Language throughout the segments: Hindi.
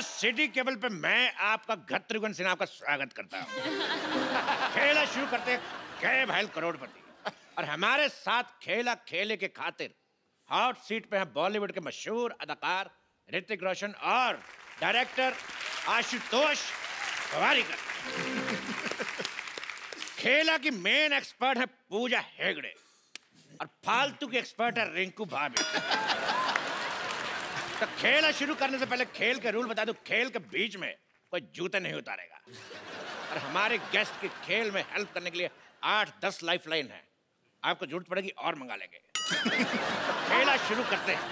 सिटी केबल पे मैं आपका शत्रुघ्न सिन्हा का स्वागत करता हूँ। खेला शुरू करते गए भाई करोड़पति, और हमारे साथ खेला खेले के खातिर हॉट सीट पे हैं बॉलीवुड के मशहूर अदाकार ऋतिक रोशन और डायरेक्टर आशुतोष गोवारिकर। खेला की मेन एक्सपर्ट है पूजा हेगड़े और फालतू की एक्सपर्ट है रिंकू भाभी। तो खेला शुरू करने से पहले खेल के रूल बता दूं, खेल के बीच में कोई जूते नहीं उतारेगा। और हमारे गेस्ट की खेल में हेल्प करने के लिए 8-10 लाइफलाइन है, आपको जरूरत पड़ेगी और मंगा लेंगे। तो खेला शुरू करते हैं।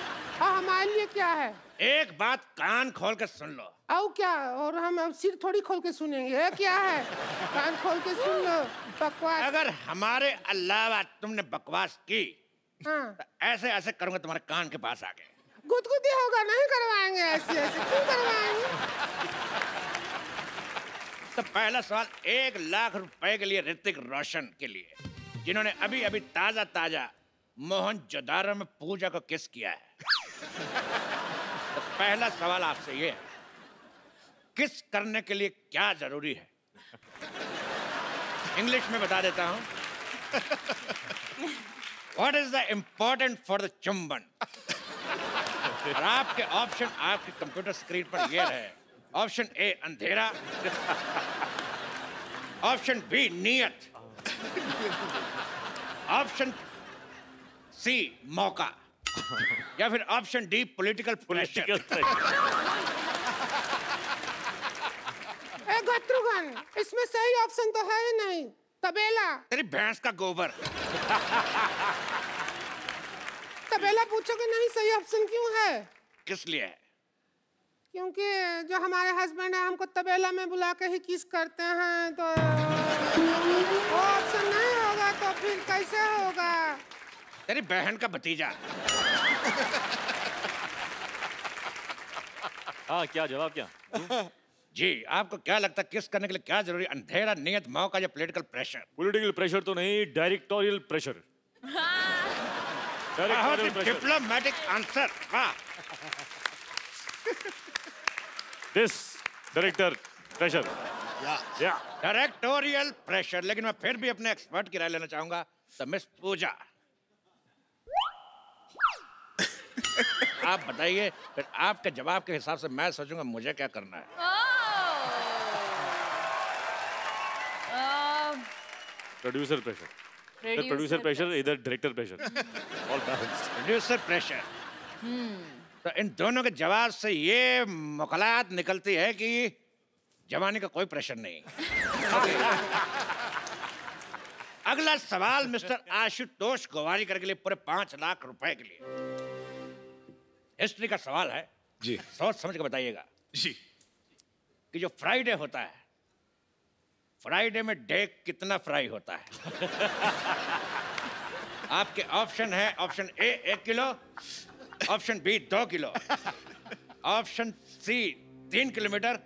हाँ, हमारे लिए क्या है? एक बात कान खोल के सुन लो। आओ क्या? और हम अब सिर थोड़ी खोल के सुनेंगे। क्या है? कान खोल के सुन लो। बकवास। अगर हमारे अलावा तुमने बकवास की, हाँ, तो ऐसे ऐसे करूंगा तुम्हारे कान के पास आके। गुदगुदी होगा, नहीं करवाएंगे ऐसे ऐसे। क्यों करवाएंगे? तो पहला सवाल 1 लाख रुपए के लिए ऋतिक रोशन के लिए, जिन्होंने अभी अभी ताजा ताजा मोहनजोदारो में पूजा को किस किया है। तो पहला सवाल आपसे ये है, किस करने के लिए क्या जरूरी है? इंग्लिश में बता देता हूं। What is the important for the चुंबन? और आपके ऑप्शन आपके कंप्यूटर स्क्रीन पर ये रहे। ऑप्शन ए अंधेरा, ऑप्शन बी नियत, ऑप्शन सी मौका, या फिर option D political pressure. Shatrughan, इसमें सही ऑप्शन तो है ही नहीं। तबेला। तेरी भैंस का गोबर। तबेला पूछोगे नहीं, सही ऑप्शन क्यों है? किस लिए है? क्योंकि जो हमारे हस्बैंड है हमको तबेला में बुला के ही किस करते हैं, तो वो ऑप्शन नहीं होगा तो फिर कैसे होगा? तेरी बहन का भतीजा। हाँ, क्या जवाब क्या? जी, आपको क्या लगता है किस करने के लिए क्या जरूरी? अंधेरा, नियत, मौका या पॉलिटिकल प्रेशर? पॉलिटिकल प्रेशर तो नहीं, डायरेक्टोरियल प्रेशर। Diplomatic answer. वाह। This director pressure. या डायरेक्टोरियल प्रेशर। लेकिन मैं फिर भी अपने एक्सपर्ट की राय लेना चाहूंगा। तो मिस पूजा, आप बताइए, फिर आपके जवाब के हिसाब से मैं सोचूंगा मुझे क्या करना है। Producer pressure. प्रोड्यूसर प्रेशर, इधर director pressure. All balanced. Producer pressure. तो इन दोनों के जवाब से ये मुखलात निकलती है कि जवानी का कोई प्रेशर नहीं। अगला सवाल मिस्टर आशुतोष गोवारिकर के लिए पूरे 5 लाख रुपए के लिए। हिस्ट्री का सवाल है जी। सोच समझ के बताइएगा जी। कि जो फ्राइडे होता है, फ्राइडे में डे कितना फ्राई होता है? आपके ऑप्शन है, option A 1 kilo, option B 2 kilo, option C 3 kilometre,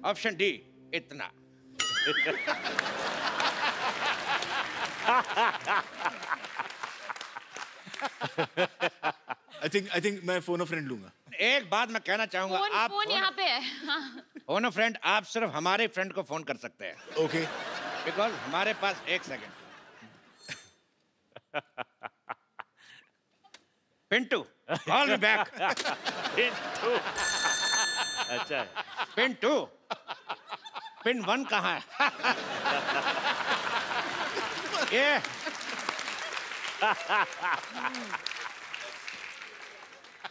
option D इतना। आई थिंक मैं फोन अ फ्रेंड लूंगा। एक बात मैं कहना चाहूंगा, आप फोन यहाँ पे है। फोन अ फ्रेंड आप सिर्फ हमारे फ्रेंड को फोन कर सकते हैं। ओके। बिकॉज हमारे पास 1 second. Pintu, call me back. Pintu. अच्छा है। पिन 1 कहाँ है? ये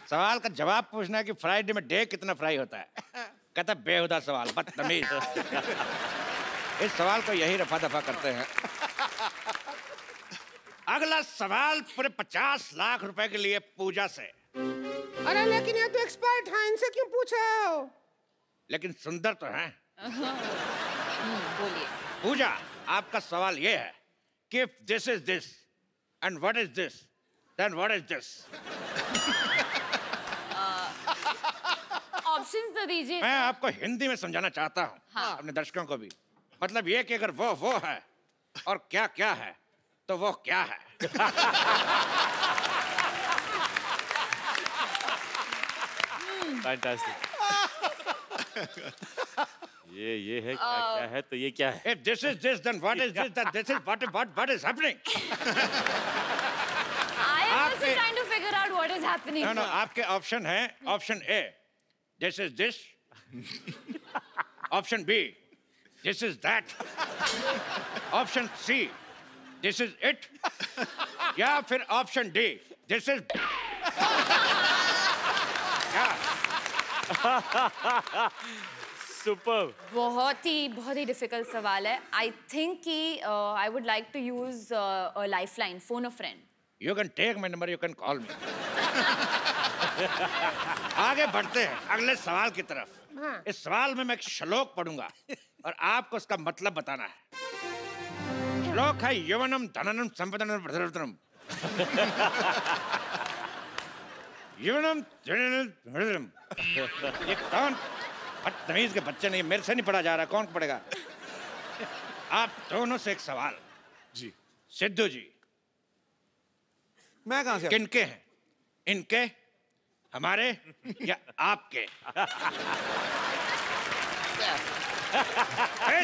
सवाल का जवाब पूछना है कि फ्राइडे में डे कितना फ्राई होता है। कहता बेहुदा सवाल, बदतमीज। इस सवाल को यही रफा दफा करते हैं। अगला सवाल पूरे 50 लाख रुपए के लिए पूजा से। अरे लेकिन ये तो एक्सपर्ट हैं, इनसे क्यों पूछ रहे हो? लेकिन सुंदर तो हैं। बोलिए। पूजा, आपका सवाल ये है कि if this is this and what is this, then what is this? Options तो दीजिए। मैं आपको हिंदी में समझाना चाहता हूँ। हाँ। अपने दर्शकों को भी। मतलब ये कि अगर वो है और क्या क्या है, तो वो क्या है? फैंटास्टिक। ये है क्या है तो ये क्या है? If this is this, then what is this? Then this is what is happening? I am also trying to figure out what is happening. No, आपके ऑप्शन है option A, this is this. Option B, this is that. Option C, this is it. या फिर option D, this is. Superb. बहुत ही डिफिकल्ट सवाल है. I think कि I would like to use a lifeline, phone a friend. You can take my number, you can call me. आगे बढ़ते हैं अगले सवाल की तरफ. हाँ. इस सवाल में मैं एक श्लोक पढ़ूंगा और आपको उसका मतलब बताना है. श्लोक है यवनम धननम संपदनम प्रधनम. यवनम धननम प्रधनम. ये कौन बदतमीज के बच्चे नहीं, मेरे से नहीं पढ़ा जा रहा, कौन पढ़ेगा? आप दोनों से एक सवाल. जी. सिद्धू जी, मैं कहां से? किनके हैं? इनके, हमारे या आपके?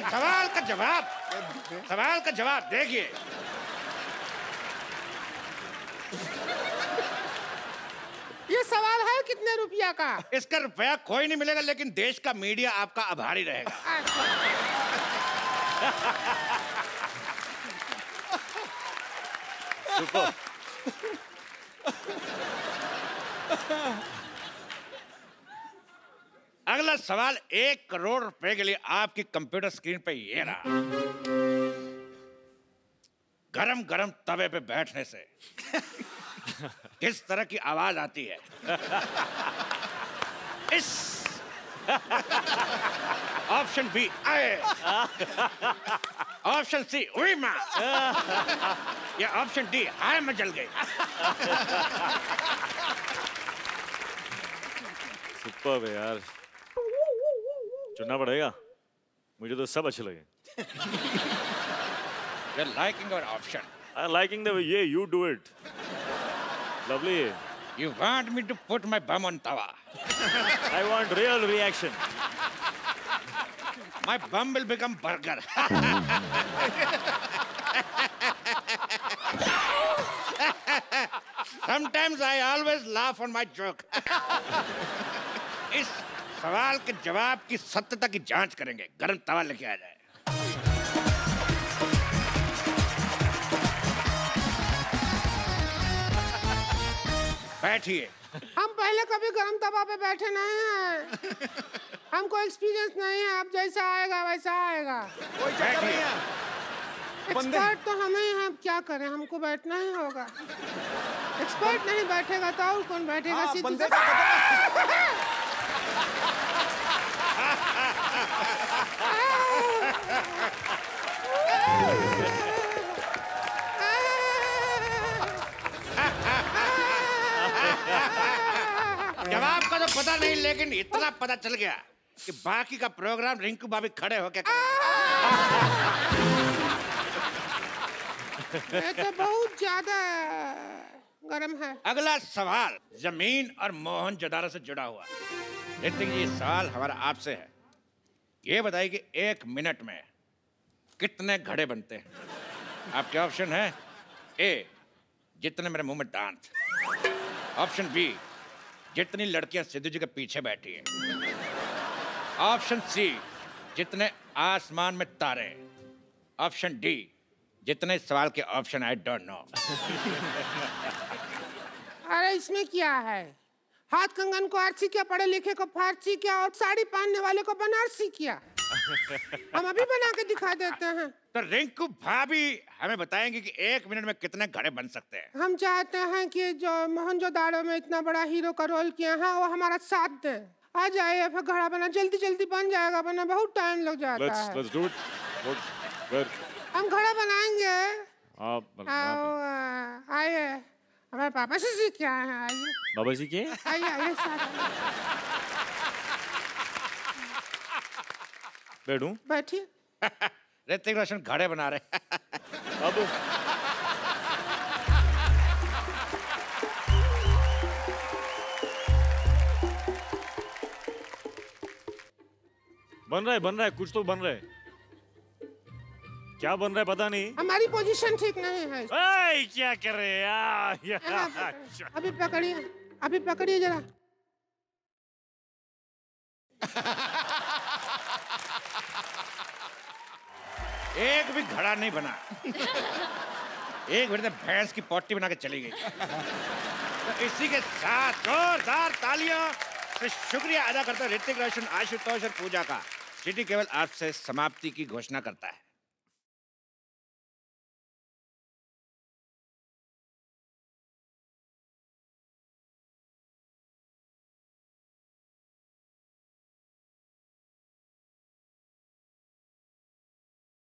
सवाल का जवाब देखिए. ये सवाल है कितने रुपया का? इसका रुपया कोई नहीं मिलेगा, लेकिन देश का मीडिया आपका आभारी रहेगा. Super. अगला सवाल 1 करोड़ रुपए के लिए आपकी कंप्यूटर स्क्रीन पे ये रहा. गरम गरम तवे पे बैठने से किस तरह की आवाज आती है? इस ऑप्शन बी आए, ऑप्शन सी उई मां, या ऑप्शन डी हाय मैं जल गई. सुपर है यार, चुनना पड़ेगा. मुझे तो सब अच्छे लगे. You're liking our option. I'm liking the way you do it. Lovely. You want me to put my bum on tawa? I want real reaction. My bum will become burger. Sometimes I always laugh on my joke. इस सवाल के जवाब की सत्यता की जांच करेंगे. गरम तवा लेके आ जाए. बैठिए. हम पहले कभी गरम तवा पे बैठे नहीं हैं. हमको एक्सपीरियंस नहीं है. अब जैसा आएगा वैसा आएगा. बैठिए. एक्सपर्ट तो हम ही हैं. अब क्या करें, हमको बैठना ही होगा. एक्सपर्ट नहीं बैठेगा तो और कौन बैठेगा? जवाब का तो पता नहीं, लेकिन इतना पता चल गया कि बाकी का प्रोग्राम रिंकू भाभी खड़े होके ये तो बहुत ज्यादा गरम है. अगला सवाल जमीन और मोहनजोदारो से जुड़ा हुआ. ऋतिक जी, सवाल हमारा आपसे है. ये बताइए कि 1 मिनट में कितने घड़े बनते हैं? आपके ऑप्शन है ए, जितने मेरे मुंह में दांत. ऑप्शन बी, जितनी लड़कियां सिद्धू जी के पीछे बैठी हैं. ऑप्शन सी, जितने आसमान में तारे. ऑप्शन डी, जितने सवाल के ऑप्शन आई डोंट नो. अरे इसमें क्या है? हाथ कंगन को आरसी किया, पढ़े लिखे को फारसी किया और साड़ी पहनने वाले को बनारसी किया. हम अभी बना के दिखा देते हैं. तो रिंकू भाभी हमें बताएंगे कि 1 मिनट में कितने घड़े बन सकते हैं. हम चाहते हैं कि जो मोहनजोदाड़ो में इतना बड़ा हीरो का रोल किया है वो हमारा साथ दे. आ जाइए, फिर घड़ा बना जल्दी जल्दी बन जाएगा. बना बहुत टाइम लग जाता है. Let's do it. हम घड़ा बनाएंगे. आप आइए, हमारे पापा से सीख के आए हैं. आइए बाबा जी के. आइए साथ बैठूं? बैठिए. ऋतिक रोशन घड़े बना रहे. अब बन रहा है, कुछ तो बन रहा है। क्या बन रहा है पता नहीं। हमारी पोजीशन ठीक नहीं है। क्या कर रहे हैं यार? अभी पकड़िए जरा। एक भी घड़ा नहीं बना। एक मिनट में भैंस की पोटी बना के चली गई। तो इसी के साथ जोरदार तालियां से शुक्रिया अदा करता ऋतिक रोशन, आशुतोष और पूजा का। सिटी केवल आपसे समाप्ति की घोषणा करता है।